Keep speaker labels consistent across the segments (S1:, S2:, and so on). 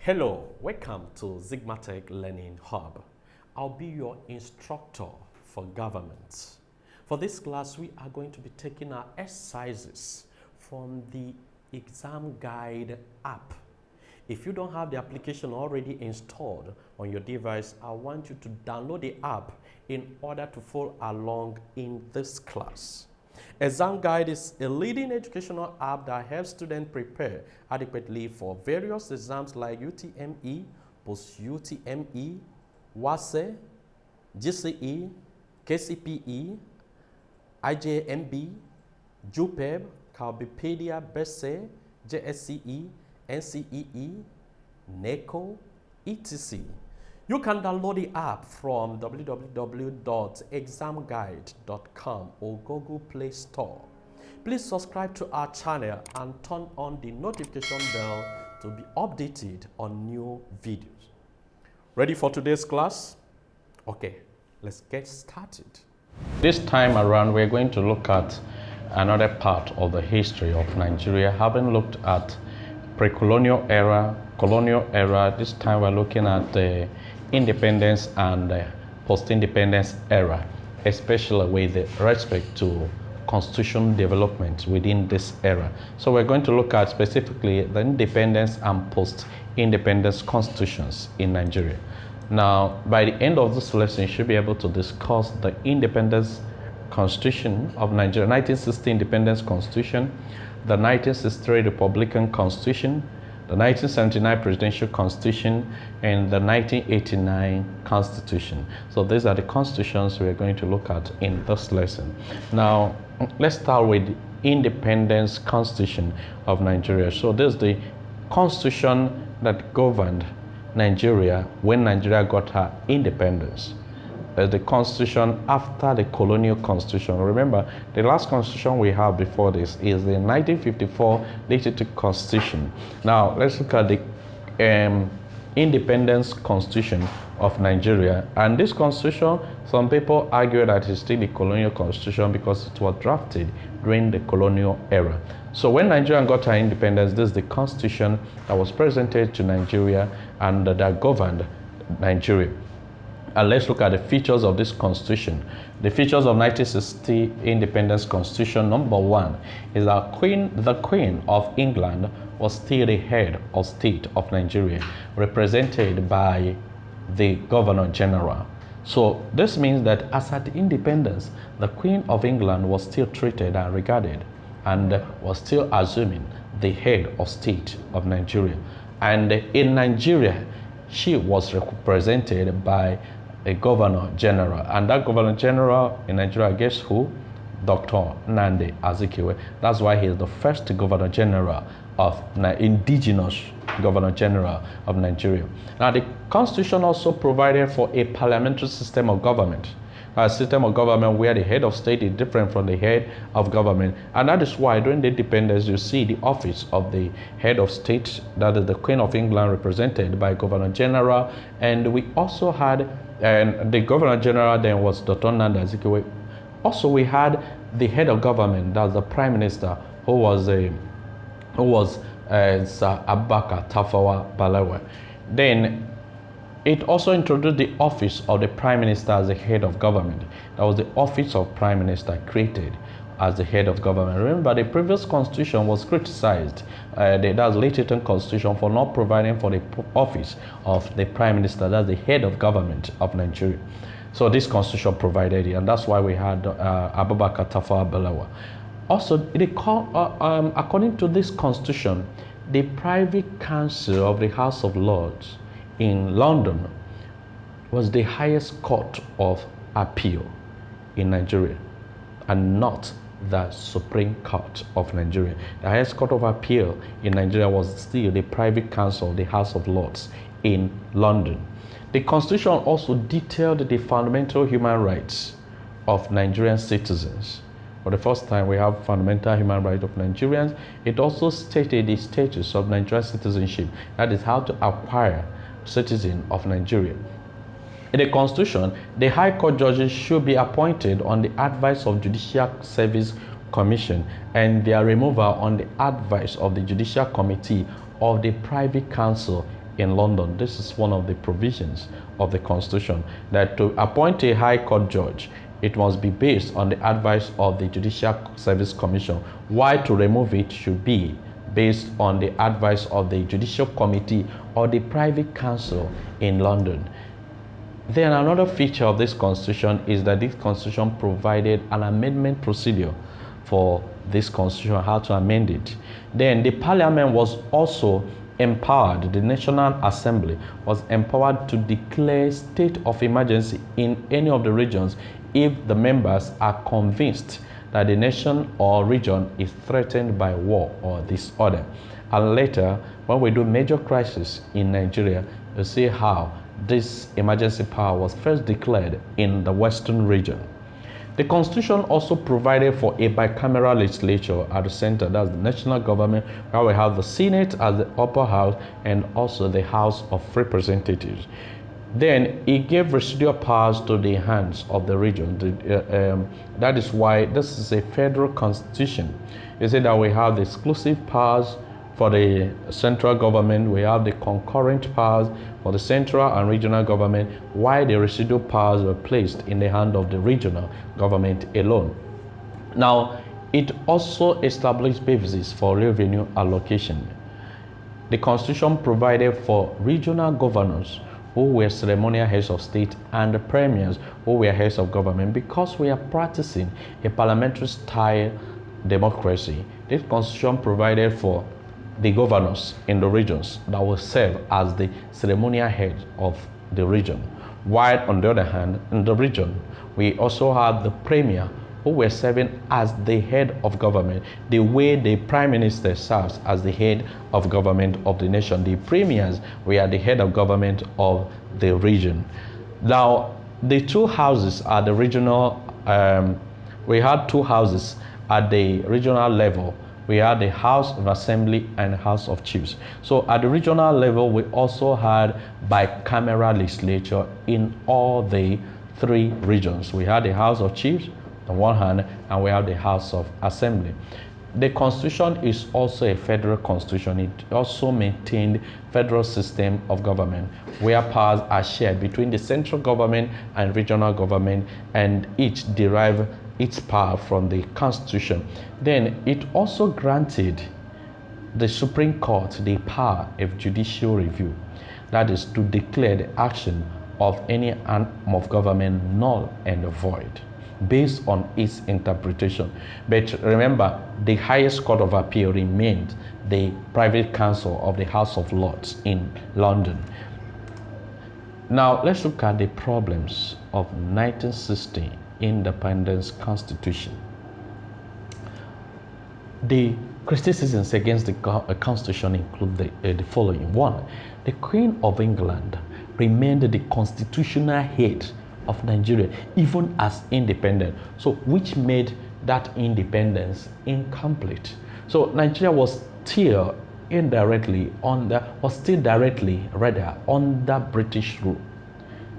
S1: Hello, welcome to Sigmatech Learning Hub. I'll be your instructor for government. For this class, we are going to be taking our exercises from the ExamGuide app. If you don't have the application already installed on your device, I want you to download the app in order to follow along in this class. ExamGuide is a leading educational app that helps students prepare adequately for various exams like UTME, post-UTME, WAEC, GCE, KCPE, IJMB, JUPEB, BECE, SSCE, NCEE, NECO, etc. You can download the app from www.examguide.com or Google Play Store. Please subscribe to our channel and turn on the notification bell to be updated on new videos. Ready for today's class? Okay, let's get started. This time around, we're going to look at another part of the history of Nigeria, having looked at pre-colonial era, colonial era. This time we're looking at the independence and post-independence era, especially with respect to constitutional development within this era. So we're going to look at specifically the independence and post-independence constitutions in Nigeria. Now, by the end of this lesson, you should be able to discuss the independence constitution of Nigeria, 1960 independence constitution, the 1963 Republican Constitution, the 1979 Presidential Constitution, and the 1989 Constitution. So these are the constitutions we are going to look at in this lesson. Now, let's start with the Independence Constitution of Nigeria. So this is the constitution that governed Nigeria when Nigeria got her independence. The constitution after the colonial constitution. Remember, the last constitution we have before this is the 1954 Dictatorial Constitution. Now, let's look at the Independence Constitution of Nigeria. And this constitution, some people argue that it's still the colonial constitution because it was drafted during the colonial era. So when Nigeria got her independence, this is the constitution that was presented to Nigeria and that governed Nigeria. And let's look at the features of this constitution. The features of 1960 Independence Constitution. Number one is that the Queen of England was still the head of state of Nigeria, represented by the Governor General. So this means that as at independence, the Queen of England was still treated and regarded and was still assuming the head of state of Nigeria. And in Nigeria, she was represented by a Governor General, and that Governor General in Nigeria, guess who? Dr. Nnamdi Azikiwe. That's why he is the first Governor General of indigenous Governor General of Nigeria. Now, the Constitution also provided for a parliamentary system of government. A system of government where the head of state is different from the head of government, and that is why during the independence you see the office of the head of state, that is the Queen of England, represented by Governor General, and we also had the Governor General then was Dr. Nnamdi Azikiwe. Also we had the head of government, that's the Prime Minister, who was Sir Abubakar Tafawa Balewa. Then it also introduced the office of the Prime Minister as the head of government. That was the office of Prime Minister created as the head of government. Remember, the previous constitution was criticized, that's late constitution, for not providing for the office of the Prime Minister, that's the head of government of Nigeria. So this constitution provided it, and that's why we had Abubakar Tafawa Balewa. Also, according to this constitution, the Privy Council of the House of Lords in London was the highest court of appeal in Nigeria, and not the Supreme Court of Nigeria. The highest court of appeal in Nigeria was still the Privy Council of the House of Lords in London. The Constitution also detailed the fundamental human rights of Nigerian citizens. For the first time, we have fundamental human rights of Nigerians. It also stated the status of Nigerian citizenship, that is how to acquire citizen of Nigeria. In the Constitution, the High Court judges should be appointed on the advice of Judicial Service Commission, and their removal on the advice of the Judicial Committee of the Privy Council in London. This is one of the provisions of the Constitution, that to appoint a High Court judge, it must be based on the advice of the Judicial Service Commission, while to remove it should be based on the advice of the Judicial Committee or the Privy Council in London. Then another feature of this Constitution is that this Constitution provided an amendment procedure for this Constitution, how to amend it. Then the Parliament was also empowered, the National Assembly was empowered to declare state of emergency in any of the regions if the members are convinced that the nation or region is threatened by war or disorder. And later, when we do major crisis in Nigeria, you see how this emergency power was first declared in the Western region. The Constitution also provided for a bicameral legislature at the center, that's the national government, where we have the Senate as the upper house and also the House of Representatives. Then it gave residual powers to the hands of the region. That is why this is a federal constitution. You see that we have the exclusive powers for the central government, we have the concurrent powers for the central and regional government, while the residual powers were placed in the hand of the regional government alone. Now, it also established bases for revenue allocation. The Constitution provided for regional governors who were ceremonial heads of state and the premiers who were heads of government. Because we are practicing a parliamentary style democracy, this Constitution provided for the governors in the regions that will serve as the ceremonial head of the region. While on the other hand, in the region, we also have the premier who were serving as the head of government, the way the prime minister serves as the head of government of the nation. The premiers were the head of government of the region. Now, the two houses at the regional, we had two houses at the regional level. We had the House of Assembly and House of Chiefs. So at the regional level, we also had bicameral legislature in all the three regions. We had the House of Chiefs on one hand, and we have the House of Assembly. The Constitution is also a federal constitution. It also maintained federal system of government where powers are shared between the central government and regional government, and each derive its power from the Constitution. Then it also granted the Supreme Court the power of judicial review, that is to declare the action of any arm of government null and void based on its interpretation. But remember, the highest court of appeal remained the private council of the House of Lords in London. Now let's look at the problems of 1960 Independence Constitution. The criticisms against the Constitution include the following. One, the Queen of England remained the constitutional head of Nigeria even as independent, so which made that independence incomplete. So Nigeria was still directly under British rule.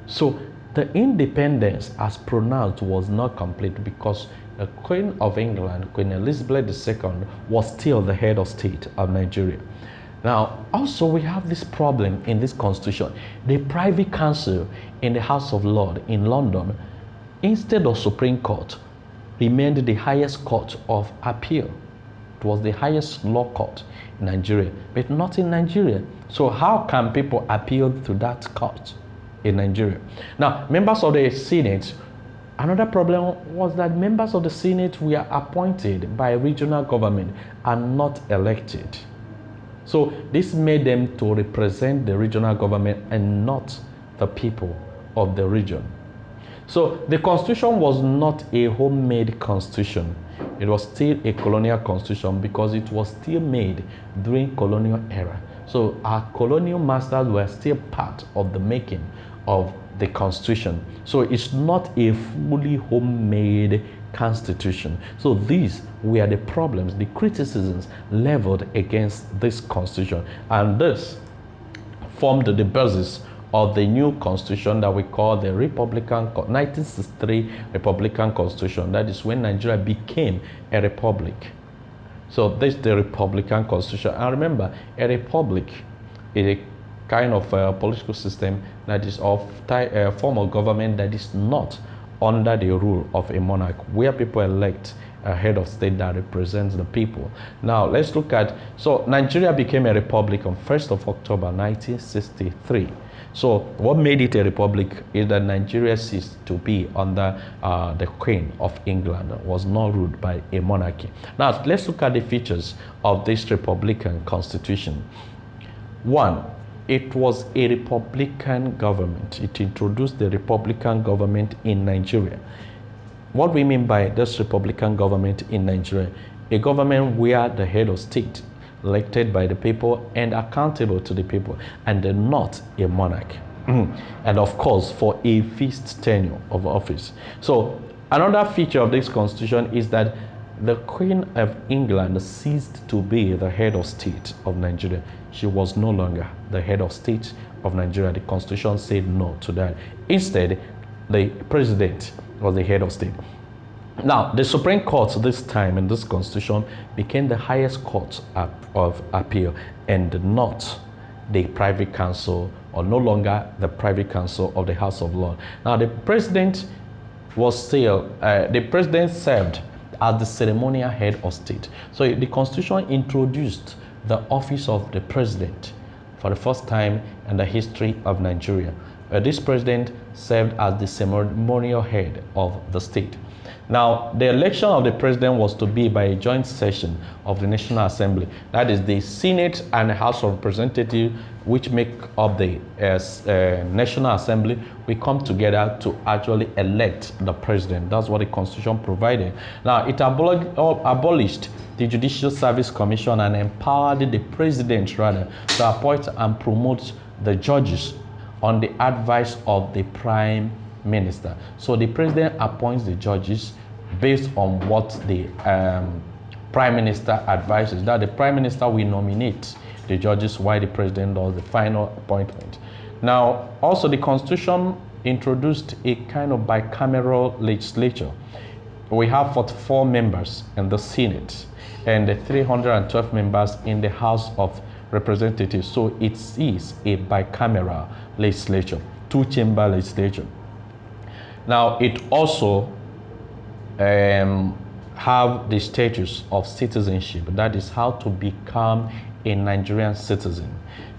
S1: So the independence as pronounced was not complete because the Queen of England, Queen Elizabeth II, was still the head of state of Nigeria. Now, also we have this problem in this constitution. The Privy Council in the House of Lords in London, instead of Supreme Court, remained the highest court of appeal. It was the highest law court in Nigeria, but not in Nigeria. So how can people appeal to that court in Nigeria? Now, members of the Senate, another problem was that members of the Senate were appointed by regional government and not elected. So this made them to represent the regional government and not the people of the region. So the constitution was not a homemade constitution. It was still a colonial constitution because it was still made during colonial era. So our colonial masters were still part of the making of the constitution. So it's not a fully homemade constitution. So these were the problems, the criticisms leveled against this constitution, and this formed the basis of the new constitution that we call the 1963 Republican Constitution. That is when Nigeria became a republic. So this is the Republican Constitution. And remember, a republic is a kind of political system that is of form of government that is not under the rule of a monarch, where people elect a head of state that represents the people. Now let's look at, so Nigeria became a republic on 1st of October 1963. So what made it a republic is that Nigeria ceased to be under the Queen of England, was not ruled by a monarchy. Now let's look at the features of this republican constitution. One, it was a republican government. It introduced the republican government in Nigeria. What we mean by this republican government in Nigeria, a government where the head of state elected by the people and accountable to the people, and not a monarch. And of course, for a fixed tenure of office. So another feature of this constitution is that the Queen of England ceased to be the head of state of Nigeria. She was no longer the head of state of Nigeria. The constitution said no to that. Instead, the president was the head of state. Now, the Supreme Court this time in this constitution became the highest court of appeal, and not the private council, or no longer the private council of the House of Lords. Now, the president was still, the president served as the ceremonial head of state. So the constitution introduced the office of the president for the first time in the history of Nigeria. This president served as the ceremonial head of the state. Now, the election of the president was to be by a joint session of the National Assembly. That is the Senate and the House of Representatives, which make up the National Assembly. We come together to actually elect the president. That's what the Constitution provided. Now, it abolished the Judicial Service Commission and empowered the president, rather, to appoint and promote the judges on the advice of the Prime Minister. So the president appoints the judges based on what the Prime Minister advises. That the Prime Minister will nominate the judges while the president does the final appointment. Now, also the Constitution introduced a kind of bicameral legislature. We have 44 members in the Senate and 312 members in the House of Representatives. So it is a bicameral legislature, two-chamber legislature. Now, it also have the status of citizenship. That is how to become a Nigerian citizen.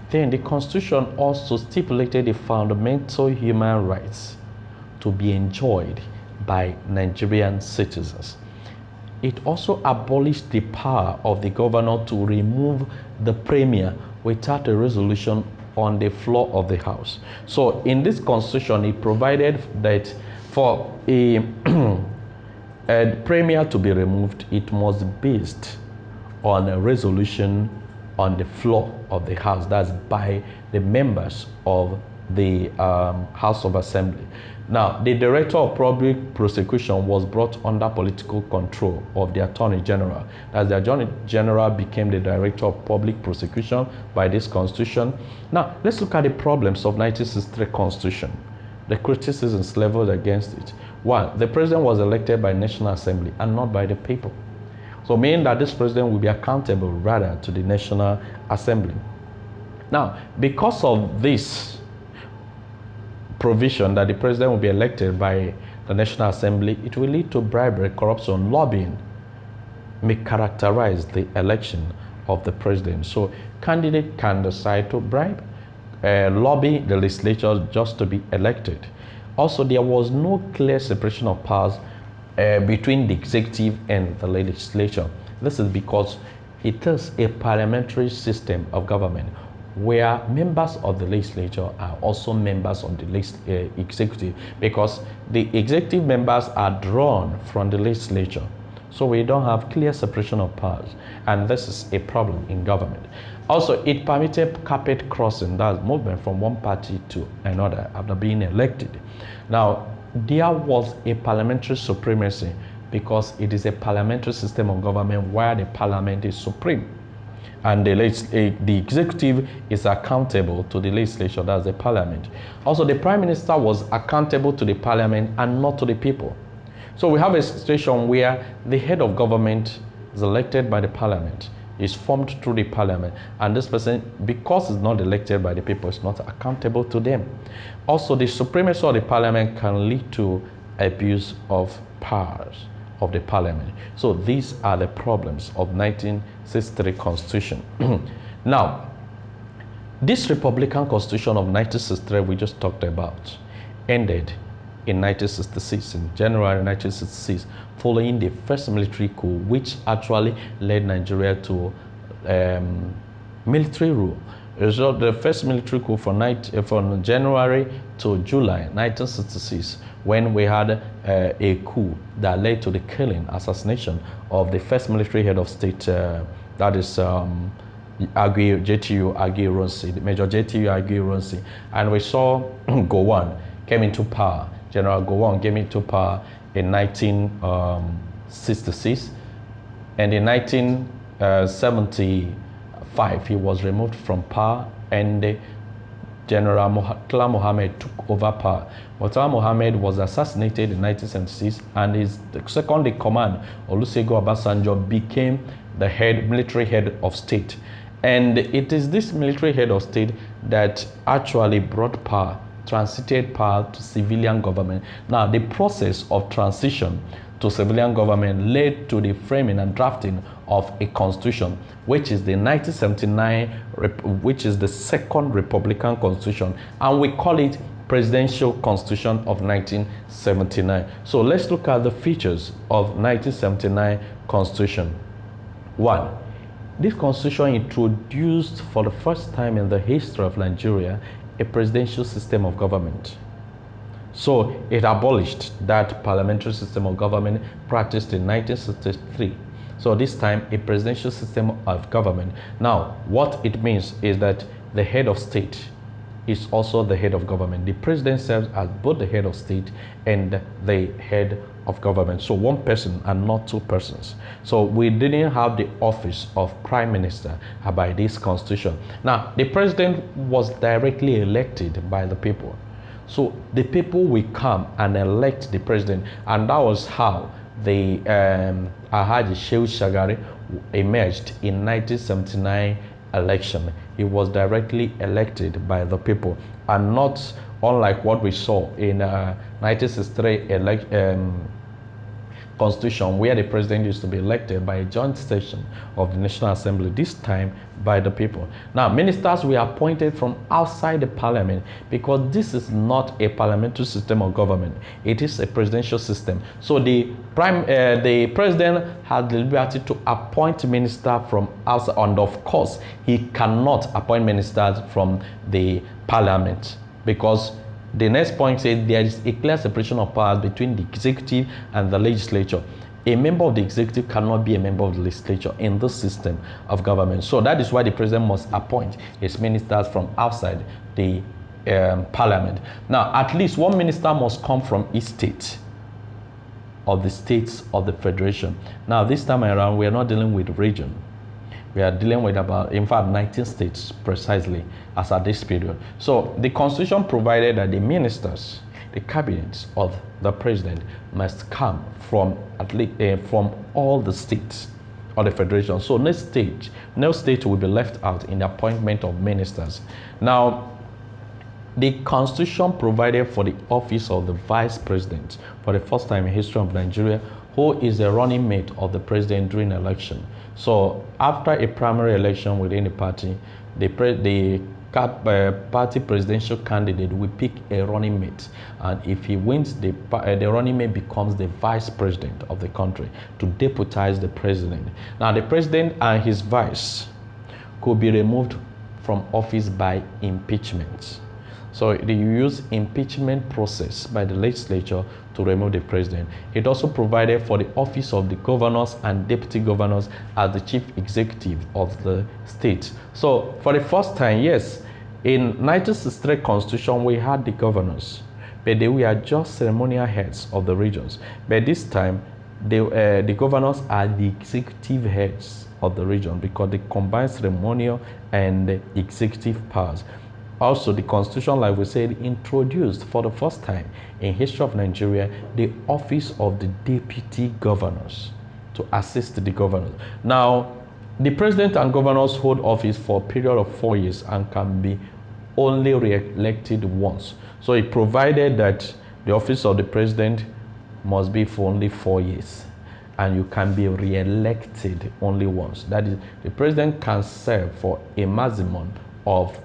S1: Then the Constitution also stipulated the fundamental human rights to be enjoyed by Nigerian citizens. It also abolished the power of the governor to remove the premier without a resolution on the floor of the House. So in this Constitution, it provided that for a premier to be removed, it must be based on a resolution on the floor of the House. That's by the members of the House of Assembly. Now, the Director of Public Prosecution was brought under political control of the Attorney General. As the Attorney General became the Director of Public Prosecution by this Constitution. Now, let's look at the problems of 1963 Constitution, the criticisms leveled against it. One, the president was elected by National Assembly and not by the people. So meaning that this president will be accountable rather to the National Assembly. Now, because of this provision that the president will be elected by the National Assembly, it will lead to bribery, corruption, lobbying may characterize the election of the president. So candidate can decide to bribe, lobby the legislature just to be elected. Also, there was no clear separation of powers between the executive and the legislature. This is because it is a parliamentary system of government where members of the legislature are also members of the executive, because the executive members are drawn from the legislature. So we don't have clear separation of powers, and this is a problem in government. Also, it permitted carpet crossing, that's movement from one party to another after being elected. Now, there was a parliamentary supremacy because it is a parliamentary system of government where the parliament is supreme, and the executive is accountable to the legislature, that's the parliament. Also, the prime minister was accountable to the parliament and not to the people. So we have a situation where the head of government is elected by the parliament is formed through the parliament, and this person, because it's not elected by the people, is not accountable to them. Also, the supremacy of the parliament can lead to abuse of powers of the parliament. So these are the problems of 1963 constitution. Now, this Republican Constitution of 1963 we just talked about ended in 1966, in January 1966, following the first military coup, which actually led Nigeria to military rule. It was the first military coup from January to July 1966, when we had a coup that led to the killing, assassination of the first military head of state, that is JTU Agui-Ironsi, Major JTU Agui-Ironsi. And we saw Gowon came into power. General Gowon came into power in 1966, and in 1975 he was removed from power, and General Murtala Mohammed took over power. Murtala Mohammed was assassinated in 1976, and his second in command, Olusegun Obasanjo, became the military head of state. And it is this military head of state that actually brought power, transited power to civilian government. Now, the process of transition to civilian government led to the framing and drafting of a constitution, which is the 1979, which is the second Republican Constitution, and we call it Presidential Constitution of 1979. So let's look at the features of 1979 Constitution. 1. This constitution introduced for the first time in the history of Nigeria a presidential system of government. So it abolished that parliamentary system of government practiced in 1963. So this time a presidential system of government. Now what it means is that the head of state is also the head of government. The president serves as both the head of state and the head of government. So one person and not two persons. So we didn't have the office of prime minister by this constitution. Now, the president was directly elected by the people. So the people will come and elect the president, and that was how the Alhaji Shehu Shagari emerged in 1979 election. He was directly elected by the people, and not unlike what we saw in 1963 constitution, where the president used to be elected by a joint session of the National Assembly, this time by the people. Now, ministers were appointed from outside the parliament, because this is not a parliamentary system of government. It is a presidential system. So the president has the liberty to appoint ministers from outside, and of course, he cannot appoint ministers from the parliament, because the next point says there is a clear separation of powers between the executive and the legislature. A member of the executive cannot be a member of the legislature in this system of government. So that is why the president must appoint his ministers from outside the parliament. Now, at least one minister must come from each state of the states of the federation. Now, this time around, we are not dealing with region. We are dealing with about, in fact, 19 states precisely as at this period. So the constitution provided that the ministers, the cabinets of the president must come from at least from all the states of the federation. So no state will be left out in the appointment of ministers. Now, the constitution provided for the office of the vice president for the first time in history of Nigeria, who is a running mate of the president during election. So after a primary election within the party, the party presidential candidate will pick a running mate, and if he wins, the running mate becomes the vice president of the country to deputize the president. Now, the president and his vice could be removed from office by impeachment. So you use impeachment process by the legislature to remove the president. It also provided for the office of the governors and deputy governors as the chief executive of the state. So for the first time, yes, in 1963 constitution, we had the governors, but they were just ceremonial heads of the regions. But this time, the governors are the executive heads of the region, because they combine ceremonial and executive powers. Also, the constitution, like we said, introduced for the first time in history of Nigeria the office of the deputy governors to assist the governors. Now, The president and governors hold office for a period of 4 years and can be only re-elected once. So it provided that the office of the president must be for only 4 years and you can be re-elected only once. That is, the president can serve for a maximum of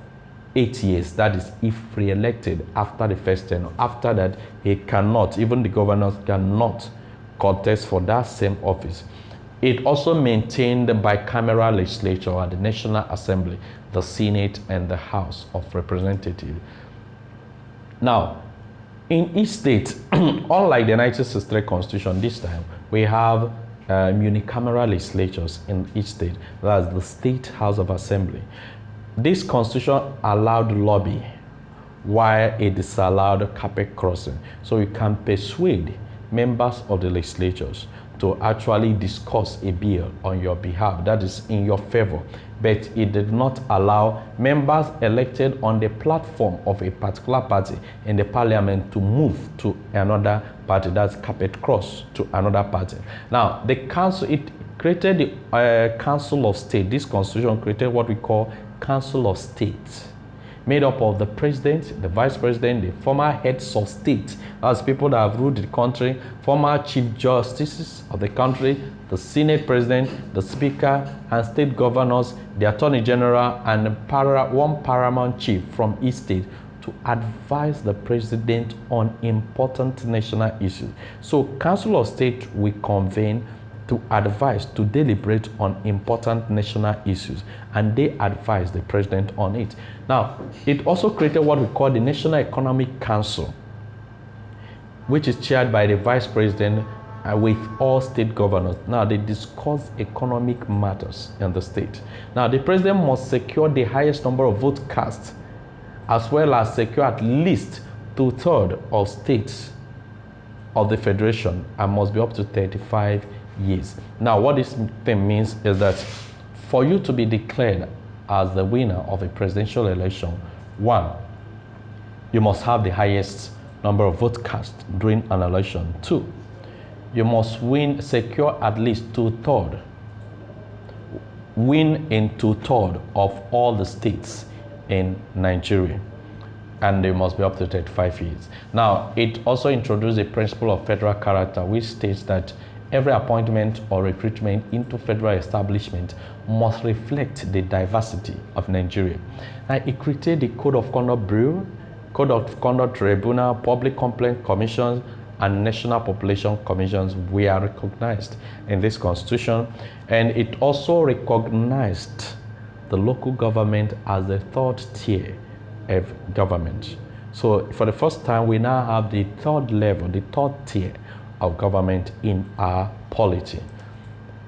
S1: 8 years. That is, if re-elected after the first tenure. After that, he cannot, even the governors cannot contest for that same office. It also maintained the bicameral legislature at the National Assembly, the Senate, and the House of Representatives. Now, in each state, unlike the 1963 Constitution, this time we have unicameral legislatures in each state. That's the State House of Assembly. This Constitution allowed lobby, while it disallowed carpet crossing. So you can persuade members of the legislatures to actually discuss a bill on your behalf, that is in your favor, but it did not allow members elected on the platform of a particular party in the parliament to move to another party, that's carpet cross to another party. Now, the council, it created the Council of State. This constitution created what we call Council of State, made up of the president, the vice president, the former heads of state, as people that have ruled the country, former chief justices of the country, the Senate president, the speaker, and state governors, the attorney general, and one paramount chief from each state to advise the president on important national issues. So Council of State will convene to advise, to deliberate on important national issues, and they advise the president on it. Now, it also created what we call the National Economic Council, which is chaired by the vice president with all state governors. Now, they discuss economic matters in the state. Now, the president must secure the highest number of votes cast, as well as secure at least 2/3 of states of the federation, and must be up to 35 years. Now, what this thing means is that for you to be declared as the winner of a presidential election, 1, you must have the highest number of votes cast during an election. 2, you must secure at least 2/3, win in 2/3 of all the states in Nigeria, and they must be up to 35 years. Now, it also introduced a principle of federal character, which states that every appointment or recruitment into federal establishment must reflect the diversity of Nigeria. And it created the Code of Conduct Bureau, Code of Conduct Tribunal, Public Complaint Commissions, and National Population Commissions were recognized in this constitution. And it also recognized the local government as the 3rd tier of government. So for the first time, we now have the 3rd level, the 3rd tier of government in our polity.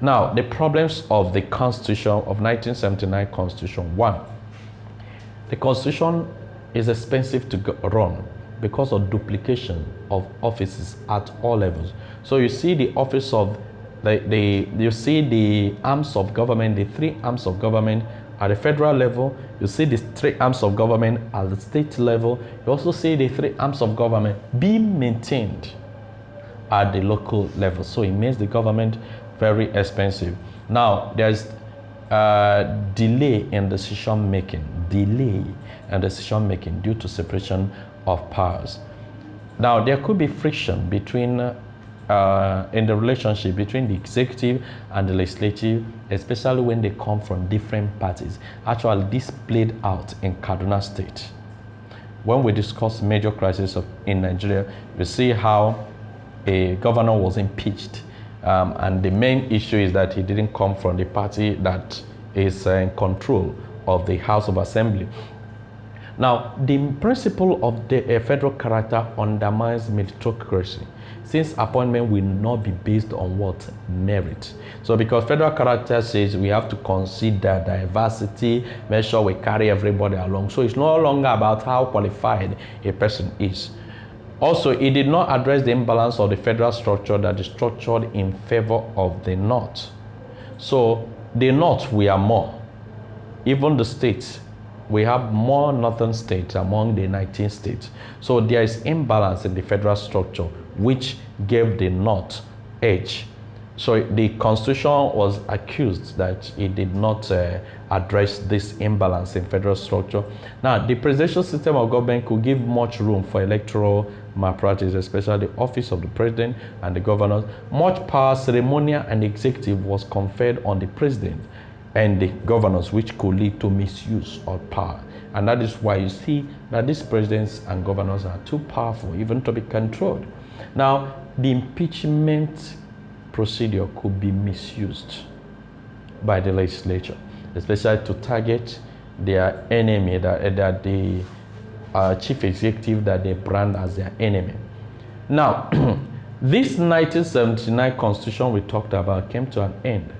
S1: Now, the problems of the Constitution of 1979 Constitution. 1, the Constitution is expensive to run because of duplication of offices at all levels. So you see the office of you see the arms of government, the 3 arms of government at the federal level. You see the 3 arms of government at the state level. You also see the 3 arms of government being maintained at the local level. So it makes the government very expensive. Now, there's delay in decision making due to separation of powers. Now, there could be friction between in the relationship between the executive and the legislative, especially when they come from different parties. Actually, this played out in Kaduna State. When we discuss major crises in Nigeria, we see how a governor was impeached, and the main issue is that he didn't come from the party that is in control of the House of Assembly. Now, the principle of the federal character undermines meritocracy, since appointment will not be based on what? Merit. So because federal character says we have to consider diversity, make sure we carry everybody along. So it's no longer about how qualified a person is. Also, it did not address the imbalance of the federal structure that is structured in favor of the North. So the North, we are more. Even the states, we have more northern states among the 19 states. So there is imbalance in the federal structure, which gave the North edge So the constitution was accused that it did not address this imbalance in federal structure. Now, the presidential system of government could give much room for electoral malpractice, especially the office of the president and the governors. Much power, ceremonial and executive, was conferred on the president and the governors, which could lead to misuse of power. And that is why you see that these presidents and governors are too powerful even to be controlled. Now, the impeachment procedure could be misused by the legislature, especially to target their enemy, that the chief executive that they brand as their enemy. Now, this 1979 constitution we talked about came to an end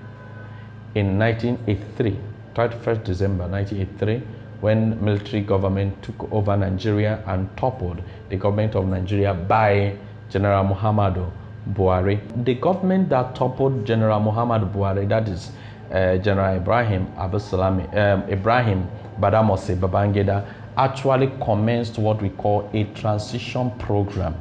S1: in 1983, 31st December 1983, when military government took over Nigeria and toppled the government of Nigeria by General Muhammadu Buhari. The government that toppled General Muhammadu Buhari, that is General Ibrahim Badamasi Babangida, actually commenced what we call a transition program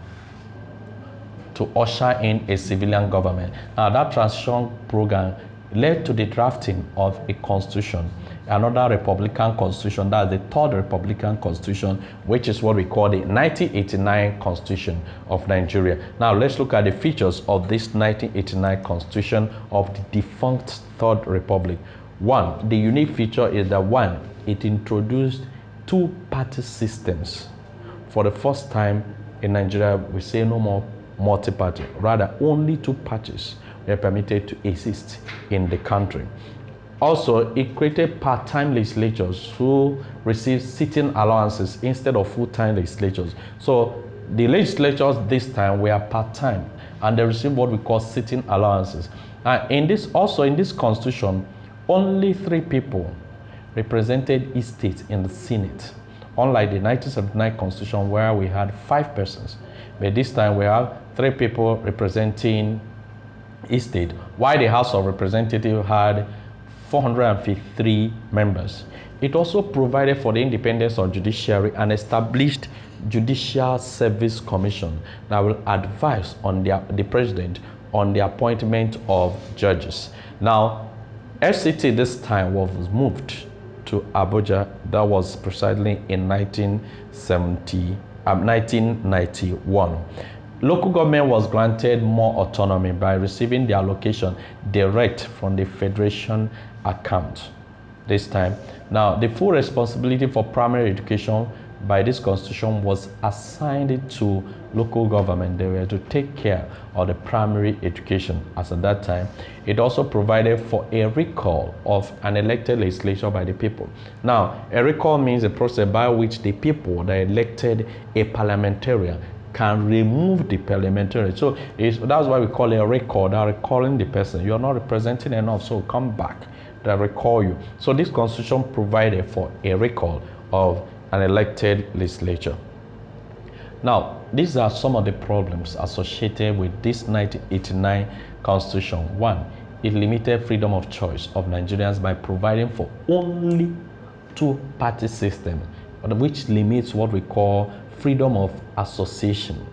S1: to usher in a civilian government. Now, that transition program led to the drafting of a constitution, another Republican constitution, that's the third Republican constitution, which is what we call the 1989 Constitution of Nigeria. Now, let's look at the features of this 1989 Constitution of the defunct Third Republic. One, the unique feature is that one, it introduced two-party systems. For the first time in Nigeria, we say no more multi-party, rather only two parties were permitted to exist in the country. Also, it created part-time legislatures who received sitting allowances instead of full-time legislatures. So the legislatures this time were part-time and they received what we call sitting allowances. And in this constitution, only 3 people represented each state in the Senate, unlike the 1979 constitution where we had 5 persons. But this time we have 3 people representing each state, while the House of Representatives had 453 members. It also provided for the independence of judiciary and established Judicial Service Commission that will advise on the president on the appointment of judges. Now, FCT this time was moved to Abuja. That was precisely in 1991. Local government was granted more autonomy by receiving the allocation direct from the federation account this time. Now, the full responsibility for primary education by this constitution was assigned to local government. They were to take care of the primary education as at that time. It also provided for a recall of an elected legislature by the people. Now, a recall means a process by which the people that elected a parliamentarian can remove the parliamentarian. So that's why we call it a recall. They're recalling the person. You're not representing enough, so come back. They recall you. So this constitution provided for a recall of an elected legislature. Now, these are some of the problems associated with this 1989 constitution. One, it limited freedom of choice of Nigerians by providing for only two-party system, which limits what we call freedom of association.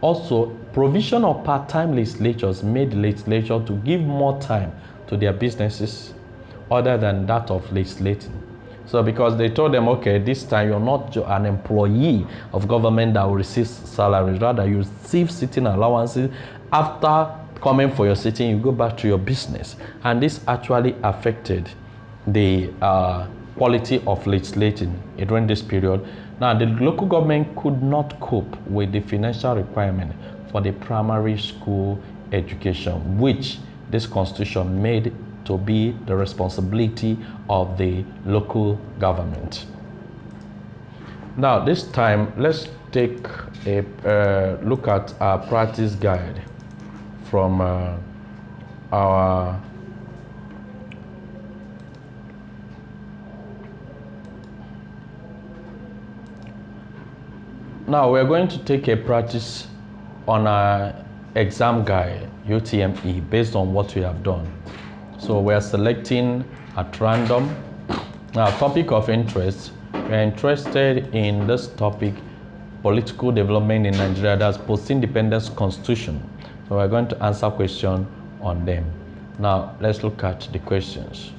S1: Also, provision of part-time legislatures made the legislature to give more time to their businesses other than that of legislating. So because they told them, okay, this time you're not an employee of government that will receive salaries, rather you receive sitting allowances. After coming for your sitting, you go back to your business. And this actually affected the quality of legislating during this period. Now, the local government could not cope with the financial requirement for the primary school education, which this constitution made to be the responsibility of the local government. Now, this time, let's take a look at our practice guide from our Now, we're going to take a practice on our exam guide, UTME, based on what we have done. So we are selecting at random. Now, topic of interest, we are interested in this topic, political development in Nigeria, that's post-independence constitution. So we're going to answer question, on them. Now, let's look at the questions.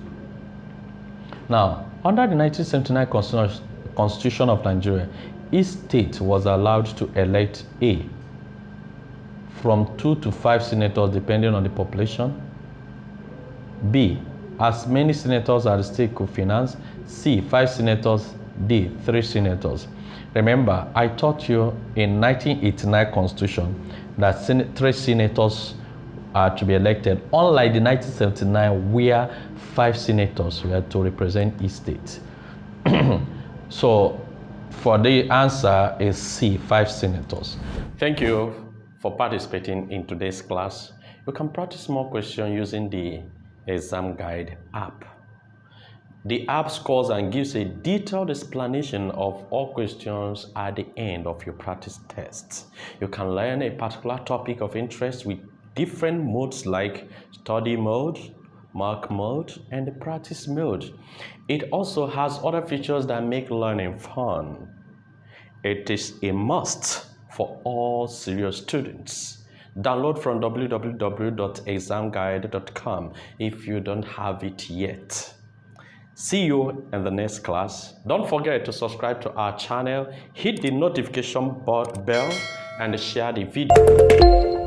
S1: Now, under the 1979 Constitution of Nigeria, each state was allowed to elect A, from 2 to 5 senators depending on the population, B, as many senators as the state could finance, C, 5 senators, D, 3 senators. Remember, I taught you in 1989 Constitution that 3 senators are to be elected, unlike the 1979 where 5 senators were to represent each state. So for the answer is C, 5 senators. Thank you for participating in today's class. You can practice more questions using the ExamGuide app. The app scores and gives a detailed explanation of all questions at the end of your practice tests. You can learn a particular topic of interest with different modes like study mode, mark mode, and the practice mode. It also has other features that make learning fun. It is a must for all serious students. Download from www.examguide.com if you don't have it yet. See you in the next class. Don't forget to subscribe to our channel, hit the notification bell, and share the video.